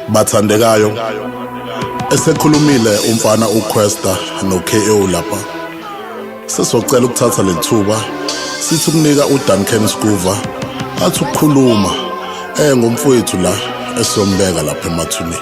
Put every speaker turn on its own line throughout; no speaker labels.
Bathandekayo, esekhulumile umfana uQuesta noKO lapha. Sesocela ukuthatha lethuba sithi ukunika uDuncan Scuva athi ukukhuluma ngomfowethu la esiyombeka lapha emathuneni.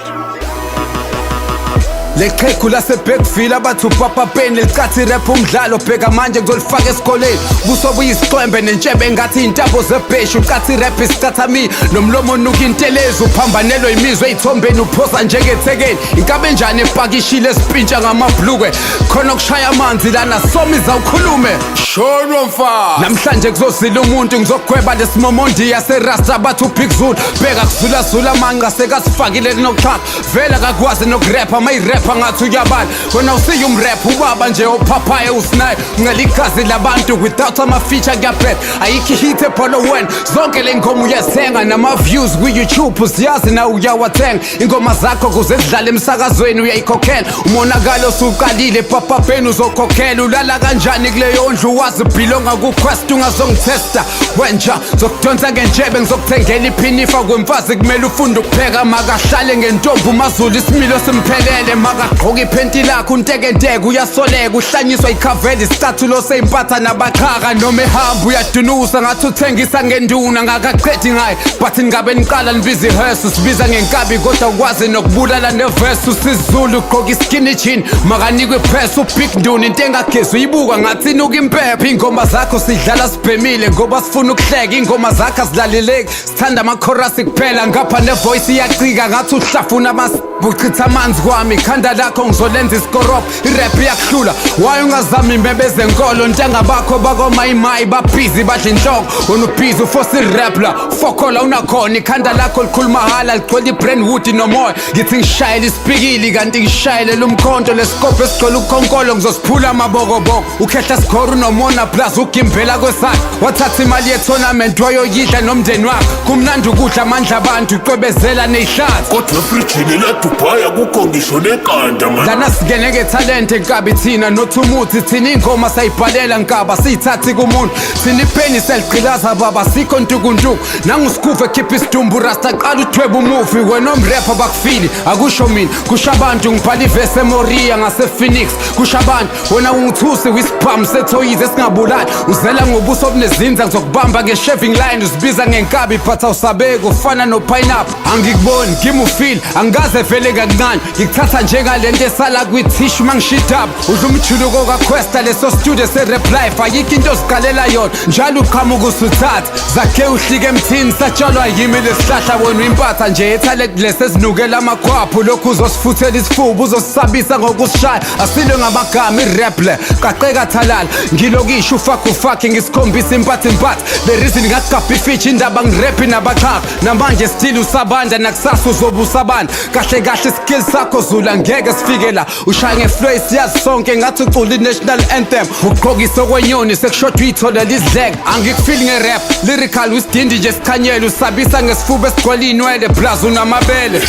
Leqheqhu laseBergville abathi uPapa Pen licathi rap umdlalo bheka manje ngizolifaka esikoleni kusobu yisiqwembe nentshebe engathi intabo zebheshi ucathi rap iscathami nomlomo nuka intelezi uphambanelwe imizwa ezithombeni uphosa njengethekeni inkabe njani epakishile esipintsha ngamabhlukwe khona ukushaya amanzi lana somiza ukhulume shonwa mfana namhlanje kuzozila umuntu ngizogweba lesimomondi yaserasta abathi uBig Zulu bheka kuzula zula manga sekasifakile kunokuxhaka vela kakwazi nokurapha mayirap ngathi uyabala wena usiya umrap ubaba nje ophaphaye usinayo ngeligazi labantu without ama feature kuyaphetha ayikho hit ebhono wena zonke le ngoma uyazenga nama views ku YouTube siyazi na uyawathenga ingoma zakho kuze zidlale emsakazweni uyayikhokhela umonakalo osuqalile Papa Pen uzokhokhela ulala kanjani kuleyo ndlu wazi belonga ku Quest ungazongitesta wenja zokudonsa ngenjebe ngizokuthengela iphinifa kwemfazi kumele ufunde ukupheka makahlale ngentombi uMazulu isimilo simphelele makagqoka iphenti lakho untekenteke uyasoleka uhlanyiswa ikhaveli stathulo seyimpatha nabaqhaka noma ehamba uyadunusa ngathi uthengisa ngenduna ngakaqedi ngayo but ngabe niqala nibiza ihearse sibiza ngenkabi kodwa ukwazi nokubulala neverse usizulu ugqoka iskinny jean makanikwe press uBig Nduna into engagezi uyibuka ngathi inuka impepha ingoma zakho sidlala sibhemile ngoba sifuna ukuhleka ingoma zakho azilaleleki sithanda ama-chorus kuphela ngapha nevoice iyacika ngathi uhlafuna buchitha amanzi kwami ikhanda lakho ngizolenza isikoropo irap iyakuhlula waye ungazami imbebeze nkolo ntengabakho bakomayimayi babhizi badla inhloko wena ubhizi ufosa irap la fokola unakhona ikhanda lakho likhuluma hala ligcwele i-Brentwood nomoya ngithi ngishayele isipikili kanti ngishayele lumkhonto lesikopho esigcwele ukhonkolo ngizosiphula amabokoboko ukhehla sikhoru nomona plus ugimbela kwesakhe wathatha imali ye-tournament wayoyidla nomndeni wakhe kumnandi ukudla amandla abantu uqwebezela neyihlathi
kodwa efrijini laDubai kukho ngisho nekanda man
lana singeneke talent enkabi thina nothumuthi thina ingoma sayibhalela nkaba siyithathi kumuntu thina ipheni seligqilaza baba sikho ntukuntuku nangusikhuve khipha isidumbu rasta qala udweba umufi wena omrapper bakufili akusho mina kusho abantu ngibhala ivesi eMoria ngasePhoenix kusho abantu wena ungithusi wisibhamu sethoyizi esingabulali uzela ngobuso obunezinza ngizokubamba nge-shaving line uzibiza ngenkabi but awusabeki ufana no-pineapple angikuboni give ufeel angaze vele kancane ngikuthatha njengalento esala kwithishu mangishidaba udla umjuluko kaQuesta leso studio se-rap life ayikho into ozikalela yona njalo uqhamuka usuthatha zakhe uhlike emthini satshalwa yimi lesihlahla wena uyimpatha nje ethalent lesezinukela amakhwaphu lokhu uzosifuthela isifuba uzosisabisa ngokusishaya asilwe ngamagama irap le qaqeka thalala ngilokisho ufakhe ngisikhombisa impatha the reason ngakugabha ifitshi indaba ngiraphi nabaqhaka namanje still usabanda nakusasa uzobe usabanda kahle kahle skills sakho Zulu angeke sifike la ushaya ngeflow siyazi sonke ngathi ucula i-national anthem ugqokisa okwenyoni sekushoda uyitholela izidleke angikufili nge-rap lyrical wisidindi nje sikhanyela usabisa ngesifuba esigcwele inwele plus unamabele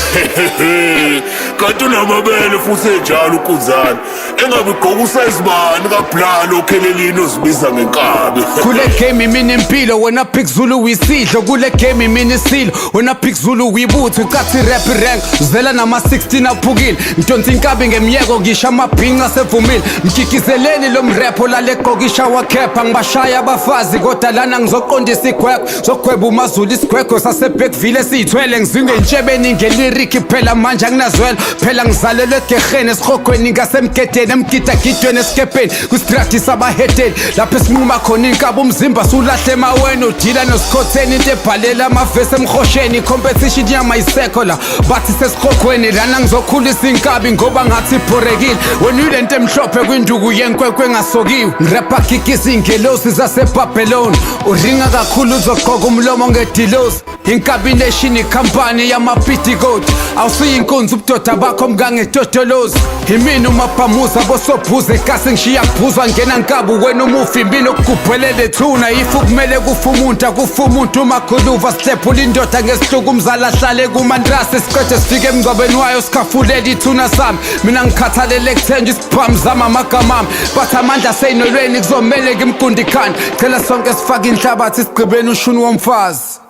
kanti unamabele futhi enjalo ukunzana engabe ugqoka usayizibani kablalo okhelelini ozibiza ngenkabi
kule game imini impilo wena Big Zulu uyisidlo kule game imini isilo wena Big Zulu uyibutho ucathi rap rank uzela nama-16 aphukile ngidonsa inkabi ngemyeko ngisho amabhinqa asevumile mkikizeleni lo mrapho lalegqokisha wakhepha ngibashaya abafazi kodwa lana ngizoqondisa igwegwe zogweba uMazulu isigwegwe saseBergville esiyithwele ngizinge entshebeni ngeliriki phela manje anginazwela phela ngizalelwe egerheni esirhogweni ngasemgedeni emgidagidweni esikepeni kwistrati abahedeli lapho esinquma khona inkabi umzimba sulahle emaweni udila nosikhotheni into ebhalela amavesi emhosheni i-competition yamayisekho la bathi sesirhogweni lana ngizokhulisa inkabi ngoba ngathi ibhorekile wena uyilento emhlophe kwinduku yenkwenkwe engasokiwe ngirapha kikisa ingelosi zaseBabylon uringa kakhulu uzogqoka umlomo ngedilosi inkabi nation ikhampani yamaphitikoti awusuyinkunzi ubudoda bakho mkangedodolozi imini umabhamuza bosobhuza ekasi ngishiya kuphuzwa ngena nkabu wena umufi impilo okugubhelele thuna ifu kumele kufa umuntu akufa umuntu umakhuluva sihlephula indoda ngesihluku umzala ahlale kumandrasi siqede sifike emngcwabeni wayo sikhafulela ithuna sami mina ngikhathalele kuthenja isibhamu zami amagamami but amandla seyinolweni kuzomele ngimgundi khanda cela sonke sifake inhlabathi sigqibeni ushuni womfazi